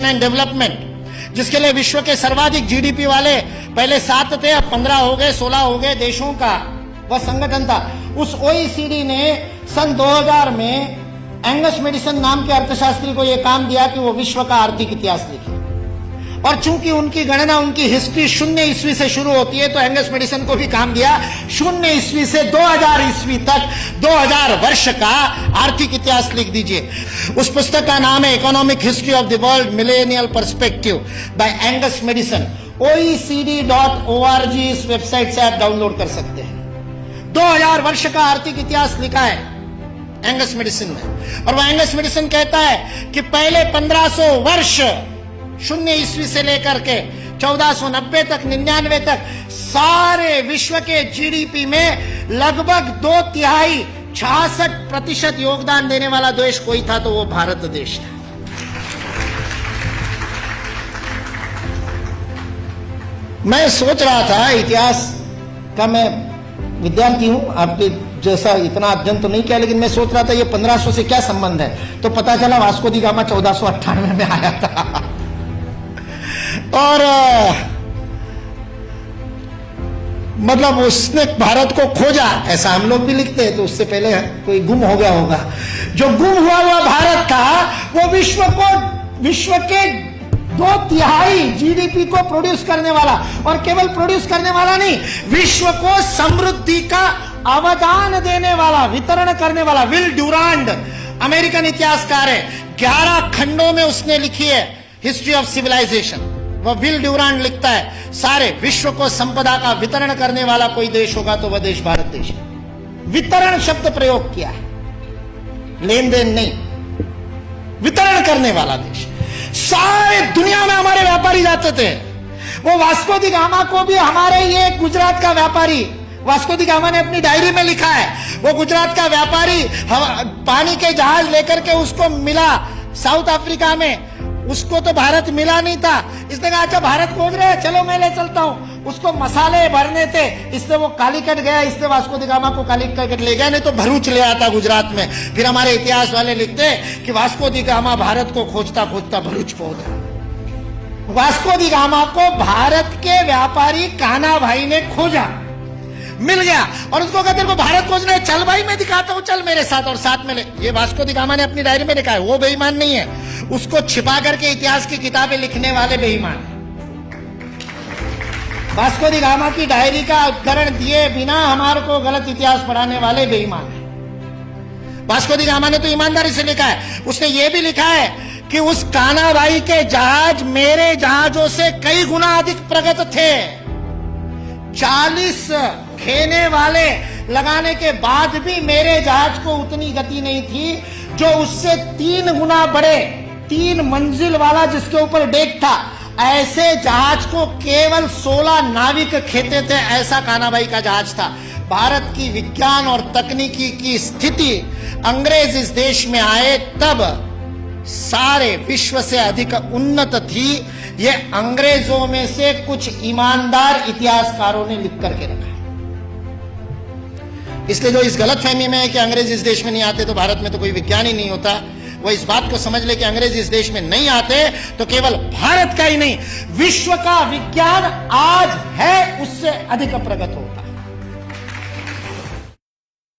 And development, जिसके लिए विश्व के सर्वाधिक जीडीपी वाले पहले 7 थे, अब 15 हो गए, 16 हो गए देशों का वह संगठन था। उस ओईसीडी ने सन 2000 में एंगस मेडिसन नाम के अर्थशास्त्री को यह काम दिया कि वो विश्व का आर्थिक इतिहास लिखे। और चूंकि उनकी गणना, उनकी हिस्ट्री 0 ईस्वी से शुरू होती है, तो एंगस मेडिसन को भी काम दिया 0 ईस्वी से 2000 ईस्वी तक 2000 वर्ष का आर्थिक इतिहास लिख दीजिए। उस पुस्तक का नाम है economic history of the world millennial perspective by Angus Maddison. OECD.org इस वेबसाइट से आप डाउनलोड कर सकते हैं। 2000 वर्ष का आर्थिक इतिहास लिखा है एंगस मेडिसन ने। और वह एंगस मेडिसन कहता है कि पहले 1500 वर्ष 0 ईस्वी से लेकर के 1490 तक, 99 तक सारे विश्व के जीडीपी में लगभग 2/3 66% योगदान देने वाला देश कोई था तो वो भारत देश था। मैं सोच रहा था, इतिहास का मैं विद्यार्थी हूं, आपके जैसा इतना अध्ययन तो नहीं किया, लेकिन मैं सोच रहा था ये 1500 से क्या संबंध है, तो पता चला वास्को दी गामा 1498 में आया था। और मतलब उसने भारत को खोजा, ऐसा हम लोग भी लिखते हैं, तो उससे पहले कोई गुम हो गया होगा। जो गुम हुआ भारत था वो विश्व के 2/3 जीडीपी को प्रोड्यूस करने वाला, और केवल प्रोड्यूस करने वाला नहीं, विश्व को समृद्धि का अवदान देने वाला, वितरण करने वाला। विल ड्यूरांड अमेरिकन इतिहासकार है, 11 खंडों में उसने लिखी है हिस्ट्री ऑफ सिविलाइजेशन। वह विल ड्यूरांड लिखता है सारे विश्व को संपदा का वितरण करने वाला कोई देश होगा तो वह देश भारत देश है। वितरण शब्द प्रयोग किया है, लेन देन नहीं, वितरण करने वाला देश। सारे दुनिया में हमारे व्यापारी जाते थे। वो वास्को दी गामा को भी हमारे ये गुजरात का व्यापारी, वास्को दी गामा ने अपनी डायरी में लिखा है, वो गुजरात का व्यापारी पानी के जहाज लेकर के उसको मिला साउथ अफ्रीका में, उसको तो भारत मिला नहीं था। इसने कहा अच्छा भारत खोज रहे हैं, चलो मैं ले चलता हूं। उसको मसाले भरने थे, इसलिए वो कालीकट गया, इसलिए वास्को दी गामा को कालीकट ले गया, नहीं तो भरूच ले आता गुजरात में। फिर हमारे इतिहास वाले लिखते कि वास्को दी गामा भारत को खोजता खोजता भरूच पहुंचा। वास्को दी गामा को भारत के व्यापारी कान्हा भाई ने खोजा, मिल गया, और उसको कहते को भारत खोजना है, चल भाई मैं दिखाता हूं, चल मेरे साथ, और साथ में ले। ये वास्को दी गामा ने अपनी डायरी में लिखा है, वो बेईमान नहीं है, उसको छिपा करके इतिहास की किताबें लिखने वाले बेईमान। वास्को दी गामा की डायरी का उपकरण दिए बिना हमारे को गलत इतिहास पढ़ाने वाले बेईमान है। वास्को दी गामा ने तो ईमानदारी से लिखा है, उसने ये भी लिखा है कि उस कान्हा भाई के जहाज मेरे जहाजों से कई गुना अधिक प्रगत थे। 40 खेने वाले लगाने के बाद भी मेरे जहाज को उतनी गति नहीं थी जो उससे 3 गुना बड़े, 3 मंजिल वाला जिसके ऊपर डेक था, ऐसे जहाज को केवल 16 नाविक खेते थे। ऐसा कान्हा भाई का जहाज था। भारत की विज्ञान और तकनीकी की स्थिति अंग्रेज इस देश में आए तब सारे विश्व से अधिक उन्नत थी। ये अंग्रेजों में से कुछ ईमानदार इतिहासकारों ने लिख करके रखा। इसलिए जो इस गलतफहमी में है कि अंग्रेज इस देश में नहीं आते तो भारत में तो कोई विज्ञान ही नहीं होता, वो इस बात को समझ ले कि अंग्रेज इस देश में नहीं आते तो केवल भारत का ही नहीं, विश्व का विज्ञान आज है उससे अधिक प्रगत हो।